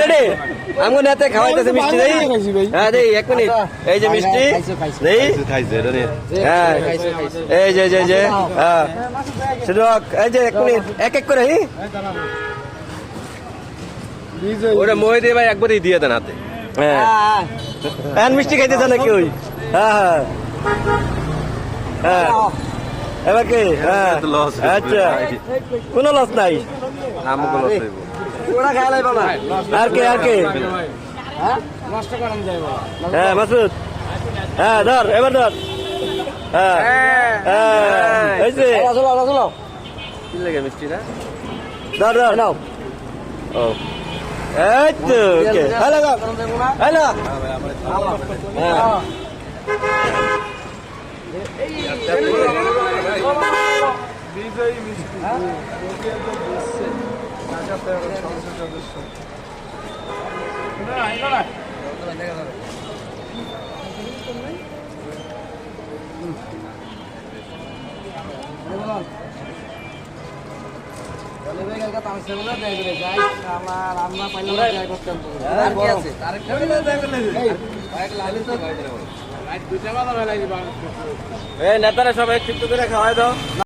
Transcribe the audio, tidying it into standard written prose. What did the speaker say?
Ready আমগো নেতে খাওয়াইতেছে মিষ্টি দেই হ্যাঁ দেই এক মিনিট এই যে মিষ্টি দেই হ্যাঁ এই যে হ্যাঁ শুধু এই যে এক মিনিট এক এক করে ওটা মই দিয়ে ভাই একবারই দিয়ে দেন হাতে হ্যাঁ মিষ্টি খাইতেছে নাকি ওই হ্যাঁ হ্যাঁ এবার কি হ্যাঁ আচ্ছা কোনো লস নাই আর কে হ্যাঁ মাসুদ হ্যাঁ ধর এবার ধর হ্যাঁ এই যে কি লাগে মিষ্টি না ধর নাও ও এই তো ওকে হ্যালো হ্যালো বিজয়ী মিষ্টি নেতারা সবাই ঠিক করে খাওয়াই দাও।